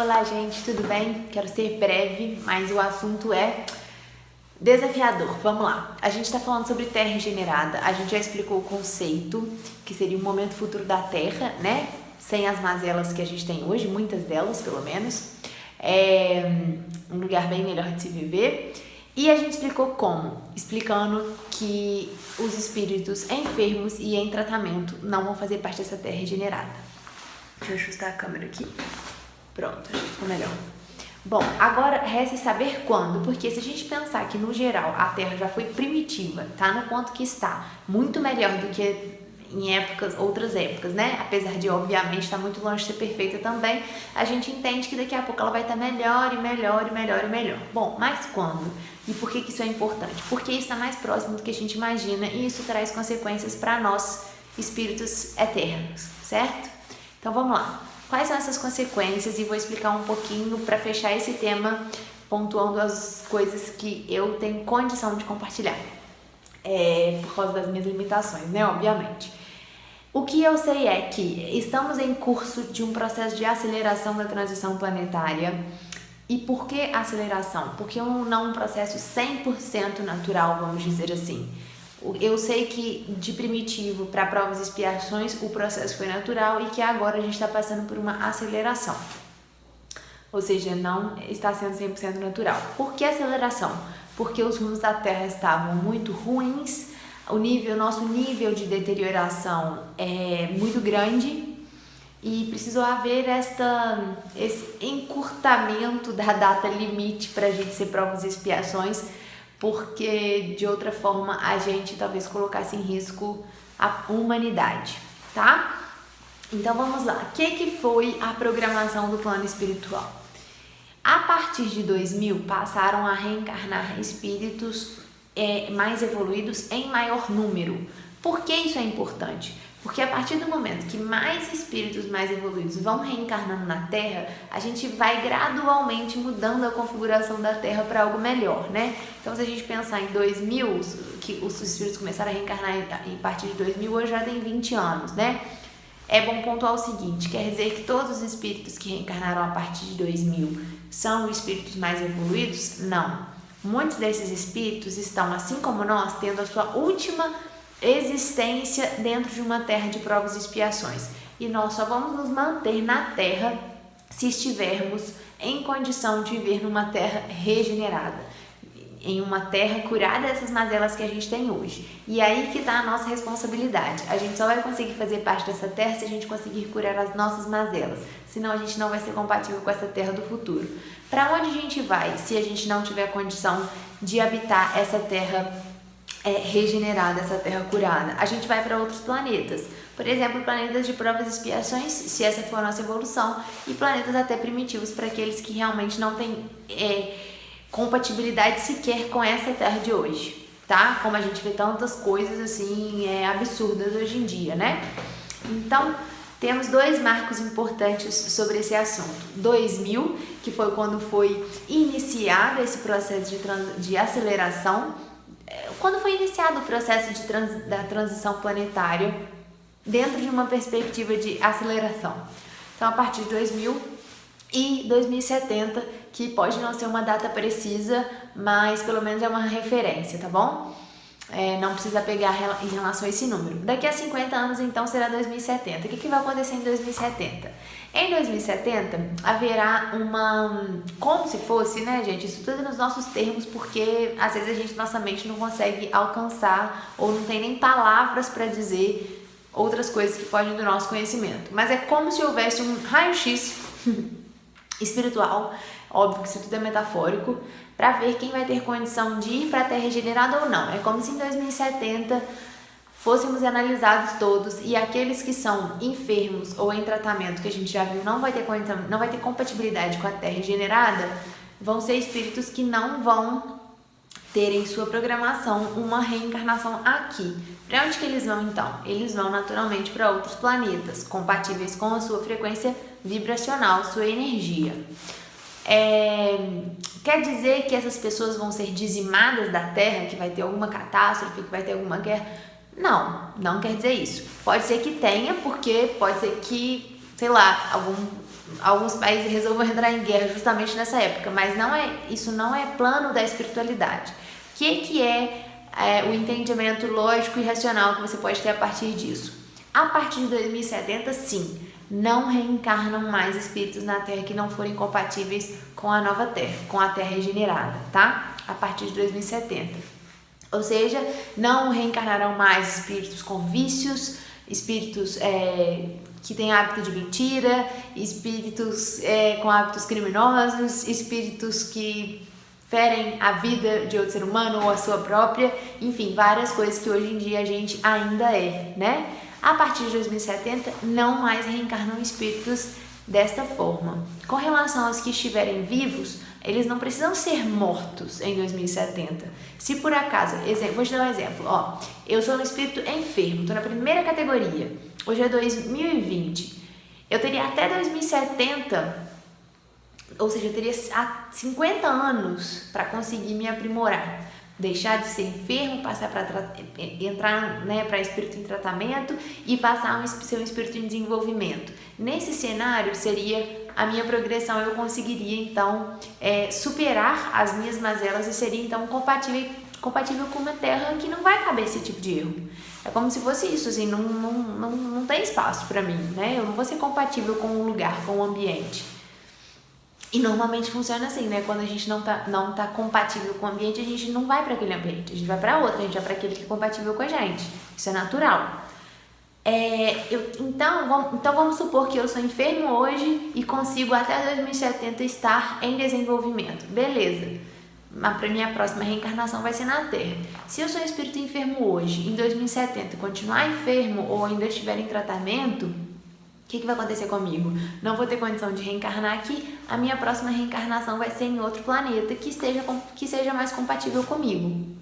Olá, gente, tudo bem? Quero ser breve, mas o assunto é desafiador. Vamos lá. A gente está falando sobre terra regenerada. A gente já explicou o conceito, que seria o momento futuro da Terra, né? Sem as mazelas que a gente tem hoje, muitas delas, pelo menos. É um lugar bem melhor de se viver. E a gente explicou como? Explicando que os espíritos enfermos e em tratamento não vão fazer parte dessa terra regenerada. Deixa eu ajustar a câmera aqui. Pronto, acho que ficou melhor. Bom, agora resta saber quando, porque se a gente pensar que no geral a Terra já foi primitiva, tá no ponto que está, muito melhor do que em outras épocas, né? Apesar de obviamente estar muito longe de ser perfeita também, a gente entende que daqui a pouco ela vai estar melhor e melhor e melhor e melhor. Bom, mas quando? E por que isso é importante? Porque isso está mais próximo do que a gente imagina e isso traz consequências para nós, espíritos eternos, certo? Então vamos lá. Quais são essas consequências? E vou explicar um pouquinho para fechar esse tema, pontuando as coisas que eu tenho condição de compartilhar, por causa das minhas limitações, né? Obviamente. O que eu sei é que estamos em curso de um processo de aceleração da transição planetária. E por que aceleração? Porque não um processo 100% natural, vamos dizer assim. Eu sei que de primitivo para provas e expiações o processo foi natural e que agora a gente está passando por uma aceleração. Ou seja, não está sendo 100% natural. Por que aceleração? Porque os rumos da Terra estavam muito ruins, nosso nível de deterioração é muito grande e precisou haver esse encurtamento da data limite para a gente ser provas e expiações, porque de outra forma a gente talvez colocasse em risco a humanidade, tá? Então vamos lá. O que foi a programação do plano espiritual? A partir de 2000 passaram a reencarnar espíritos mais evoluídos em maior número. Por que isso é importante? Porque a partir do momento que mais espíritos mais evoluídos vão reencarnando na Terra, a gente vai gradualmente mudando a configuração da Terra para algo melhor, né? Então, se a gente pensar em 2000, que os espíritos começaram a reencarnar a partir de 2000, hoje já tem 20 anos, né? É bom pontuar o seguinte, quer dizer que todos os espíritos que reencarnaram a partir de 2000 são espíritos mais evoluídos? Não. Muitos desses espíritos estão, assim como nós, tendo a sua última existência dentro de uma terra de provas e expiações. E nós só vamos nos manter na Terra se estivermos em condição de viver numa terra regenerada, em uma terra curada dessas mazelas que a gente tem hoje. E aí que está a nossa responsabilidade. A gente só vai conseguir fazer parte dessa terra se a gente conseguir curar as nossas mazelas. Senão a gente não vai ser compatível com essa terra do futuro. Para onde a gente vai se a gente não tiver condição de habitar essa terra regenerada, essa terra curada? A gente vai para outros planetas, por exemplo, planetas de provas e expiações, se essa for a nossa evolução, e planetas até primitivos para aqueles que realmente não têm compatibilidade sequer com essa terra de hoje, tá? Como a gente vê tantas coisas assim absurdas hoje em dia, né? Então, temos dois marcos importantes sobre esse assunto. 2000, que foi quando foi iniciado esse processo de aceleração, quando foi iniciado o processo da transição planetária dentro de uma perspectiva de aceleração. Então, a partir de 2000 e 2070, que pode não ser uma data precisa, mas pelo menos é uma referência, tá bom? Não precisa pegar em relação a esse número. Daqui a 50 anos, então, será 2070. O que vai acontecer em 2070? Em 2070, haverá como se fosse, né, gente? Isso tudo nos nossos termos, porque às vezes nossa mente não consegue alcançar ou não tem nem palavras para dizer outras coisas que fogem do nosso conhecimento. Mas é como se houvesse um raio-x espiritual, óbvio que isso tudo é metafórico, para ver quem vai ter condição de ir para a Terra regenerada ou não. É como se em 2070 fôssemos analisados todos e aqueles que são enfermos ou em tratamento, que a gente já viu, não vai ter compatibilidade com a Terra regenerada, vão ser espíritos que não vão ter em sua programação uma reencarnação aqui. Para onde que eles vão então? Eles vão naturalmente para outros planetas, compatíveis com a sua frequência vibracional, sua energia. Quer dizer que essas pessoas vão ser dizimadas da Terra, que vai ter alguma catástrofe, que vai ter alguma guerra? Não quer dizer isso. Pode ser que tenha, porque pode ser que, sei lá, alguns países resolvam entrar em guerra justamente nessa época, mas isso não é plano da espiritualidade. O que é o entendimento lógico e racional que você pode ter a partir disso? A partir de 2070, sim, não reencarnam mais espíritos na Terra que não forem compatíveis com a nova Terra, com a Terra regenerada, tá? A partir de 2070. Ou seja, não reencarnarão mais espíritos com vícios, espíritos que têm hábito de mentira, espíritos com hábitos criminosos, espíritos que ferem a vida de outro ser humano ou a sua própria, enfim, várias coisas que hoje em dia a gente ainda né? A partir de 2070, não mais reencarnam espíritos desta forma. Com relação aos que estiverem vivos, eles não precisam ser mortos em 2070. Se por acaso, vou te dar um exemplo, eu sou um espírito enfermo, estou na primeira categoria, hoje é 2020, eu teria até 2070, ou seja, eu teria 50 anos para conseguir me aprimorar, deixar de ser enfermo, passar para entrar, para espírito em tratamento e passar a ser um espírito em desenvolvimento. Nesse cenário seria a minha progressão, eu conseguiria então superar as minhas mazelas e seria então compatível com uma terra que não vai caber esse tipo de erro. É como se fosse isso, assim, não tem espaço para mim, né? Eu não vou ser compatível com o lugar, com o ambiente. E normalmente funciona assim, né? Quando a gente não tá compatível com o ambiente, a gente não vai para aquele ambiente, a gente vai para outro, a gente vai para aquele que é compatível com a gente. Isso é natural. Então vamos supor que eu sou enfermo hoje e consigo até 2070 estar em desenvolvimento. Beleza. Para minha próxima reencarnação vai ser na Terra. Se eu sou um espírito enfermo hoje, em 2070, continuar enfermo ou ainda estiver em tratamento, o que vai acontecer comigo? Não vou ter condição de reencarnar aqui, a minha próxima reencarnação vai ser em outro planeta que seja mais compatível comigo.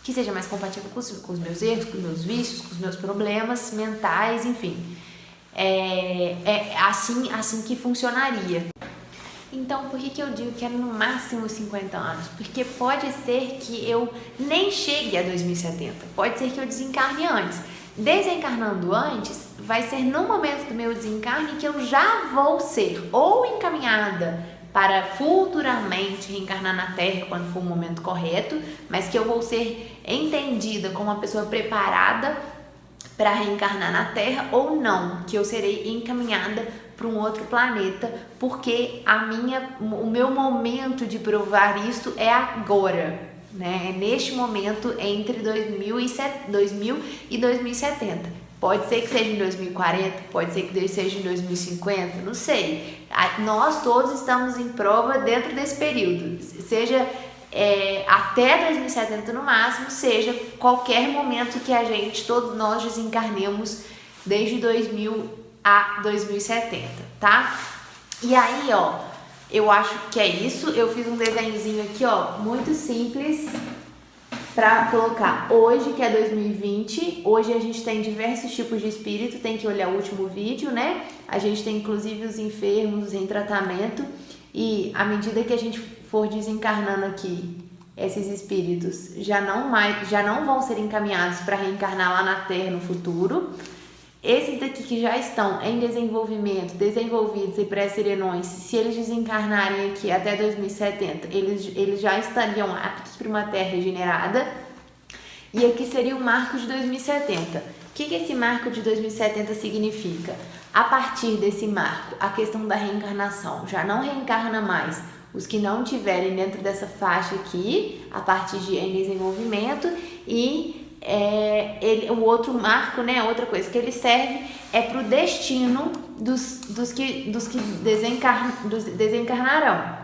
Que seja mais compatível com os meus erros, com os meus vícios, com os meus problemas mentais, enfim. Assim que funcionaria. Então, por que eu digo que é no máximo 50 anos? Porque pode ser que eu nem chegue a 2070. Pode ser que eu desencarne antes. Desencarnando antes, vai ser no momento do meu desencarne que eu já vou ser ou encaminhada para futuramente reencarnar na Terra quando for o momento correto, mas que eu vou ser entendida como uma pessoa preparada para reencarnar na Terra ou não, que eu serei encaminhada para um outro planeta, porque o meu momento de provar isto é agora, né? É neste momento entre 2000 e 2070. Pode ser que seja em 2040, pode ser que seja em 2050, não sei. Nós todos estamos em prova dentro desse período, seja até 2070 no máximo, seja qualquer momento que todos nós desencarnemos desde 2000 a 2070, tá? E aí, eu acho que é isso. Eu fiz um desenhozinho aqui, muito simples para colocar hoje, que é 2020. Hoje a gente tem diversos tipos de espírito, tem que olhar o último vídeo, né? A gente tem inclusive os enfermos em tratamento e à medida que a gente for desencarnando aqui, esses espíritos já não vão ser encaminhados para reencarnar lá na Terra no futuro. Esses daqui que já estão em desenvolvimento, desenvolvidos e pré-serenões, se eles desencarnarem aqui até 2070, eles já estariam aptos para uma Terra regenerada. E aqui seria o marco de 2070. O que esse marco de 2070 significa? A partir desse marco, a questão da reencarnação já não reencarna mais os que não tiverem dentro dessa faixa aqui, a partir de em desenvolvimento, e o outro marco, né, outra coisa que ele serve é para o destino dos que desencarnarão.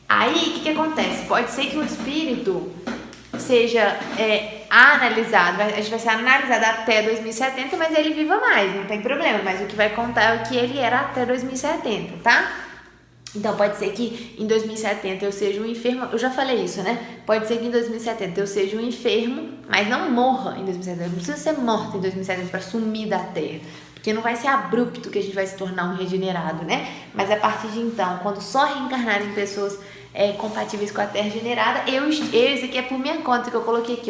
Aí, o que acontece? Pode ser que o espírito seja analisado, a gente vai ser analisado até 2070, mas ele viva mais, não tem problema, mas o que vai contar é o que ele era até 2070, tá? Então, pode ser que em 2070 eu seja um enfermo, eu já falei isso, né? Pode ser que em 2070 eu seja um enfermo, mas não morra em 2070. Eu não preciso ser morta em 2070 para sumir da Terra, porque não vai ser abrupto que a gente vai se tornar um regenerado, né? Mas a partir de então, quando só reencarnarem pessoas compatíveis com a Terra regenerada, isso aqui é por minha conta que eu coloquei aqui,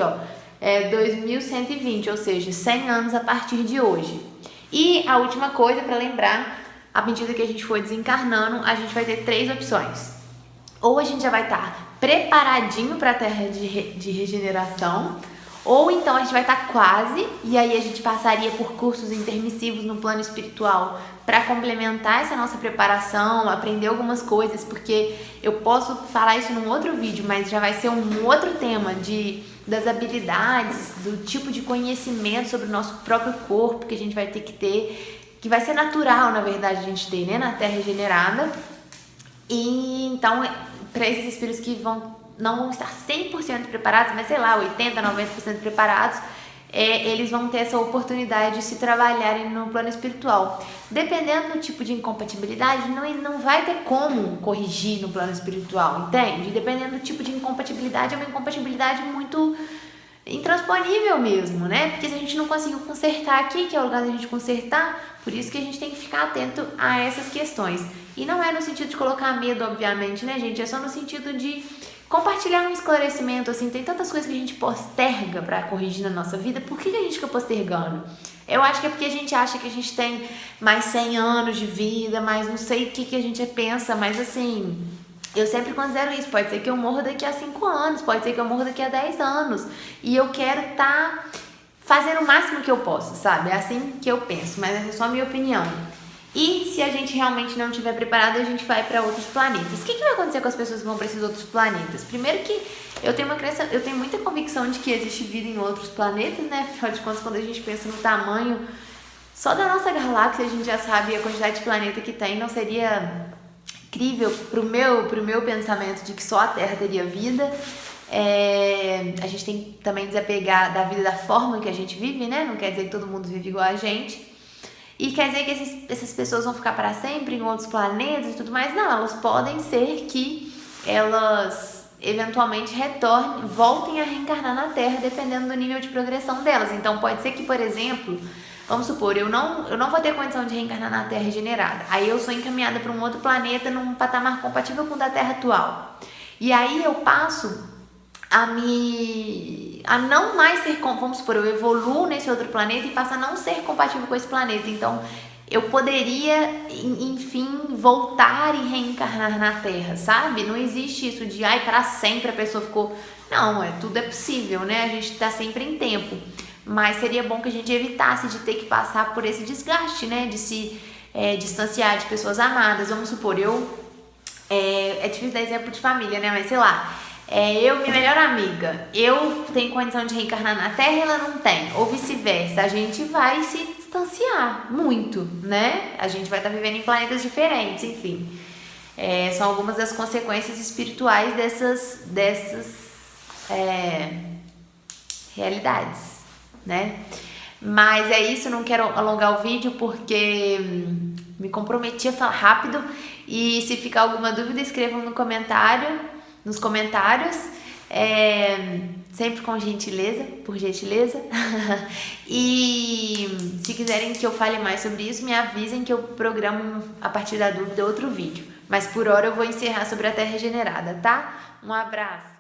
2120, ou seja, 100 anos a partir de hoje. E a última coisa para lembrar, à medida que a gente for desencarnando, a gente vai ter 3 opções. Ou a gente já vai estar preparadinho para a Terra de regeneração, ou então a gente vai estar quase, e aí a gente passaria por cursos intermissivos no plano espiritual para complementar essa nossa preparação, aprender algumas coisas, porque eu posso falar isso num outro vídeo, mas já vai ser um outro tema das habilidades, do tipo de conhecimento sobre o nosso próprio corpo que a gente vai ter que ter, que vai ser natural, na verdade, a gente ter, né, na Terra regenerada. E então, para esses espíritos que não vão estar 100% preparados, mas sei lá, 80%, 90% preparados, eles vão ter essa oportunidade de se trabalharem no plano espiritual. Dependendo do tipo de incompatibilidade, não vai ter como corrigir no plano espiritual, entende? Dependendo do tipo de incompatibilidade, é uma incompatibilidade muito intransponível mesmo, né? Porque se a gente não conseguiu consertar aqui, que é o lugar da gente consertar, por isso que a gente tem que ficar atento a essas questões. E não é no sentido de colocar medo, obviamente, né, gente? É só no sentido de compartilhar um esclarecimento, assim. Tem tantas coisas que a gente posterga pra corrigir na nossa vida. Por que a gente fica postergando? Eu acho que é porque a gente acha que a gente tem mais 100 anos de vida, mas não sei o que a gente pensa, mas assim, eu sempre considero isso. Pode ser que eu morra daqui a 5 anos, pode ser que eu morra daqui a 10 anos. E eu quero estar fazendo o máximo que eu posso, sabe? É assim que eu penso, mas é só a minha opinião. E se a gente realmente não estiver preparado, a gente vai para outros planetas. O que vai acontecer com as pessoas que vão para esses outros planetas? Primeiro que eu tenho muita convicção de que existe vida em outros planetas, né? Afinal de contas, quando a gente pensa no tamanho só da nossa galáxia, a gente já sabe a quantidade de planeta que tem. Não seria incrível pro meu pensamento de que só a Terra teria vida. A gente tem que também desapegar da vida da forma que a gente vive, né? Não quer dizer que todo mundo vive igual a gente. E quer dizer que essas pessoas vão ficar para sempre em outros planetas e tudo mais? Não, elas podem ser que elas eventualmente voltem a reencarnar na Terra, dependendo do nível de progressão delas. Então pode ser que, por exemplo, vamos supor, eu não vou ter condição de reencarnar na Terra regenerada. Aí eu sou encaminhada para um outro planeta num patamar compatível com o da Terra atual. E aí eu passo a não mais ser, vamos supor, eu evoluo nesse outro planeta e passo a não ser compatível com esse planeta. Então, eu poderia, enfim, voltar e reencarnar na Terra, sabe? Não existe isso de, para sempre a pessoa ficou... Não, tudo é possível, né? A gente tá sempre em tempo. Mas seria bom que a gente evitasse de ter que passar por esse desgaste, né? De se distanciar de pessoas amadas. Vamos supor, é difícil dar exemplo de família, né? Mas sei lá... minha melhor amiga, eu tenho condição de reencarnar na Terra e ela não tem, ou vice-versa, a gente vai se distanciar muito, né? A gente vai estar vivendo em planetas diferentes, enfim. São algumas das consequências espirituais dessas realidades, né? Mas é isso, não quero alongar o vídeo porque me comprometi a falar rápido. E se ficar alguma dúvida, escrevam nos comentários, sempre com gentileza, por gentileza. E se quiserem que eu fale mais sobre isso, me avisem que eu programo a partir da dúvida outro vídeo. Mas por hora eu vou encerrar sobre a Terra regenerada, tá? Um abraço!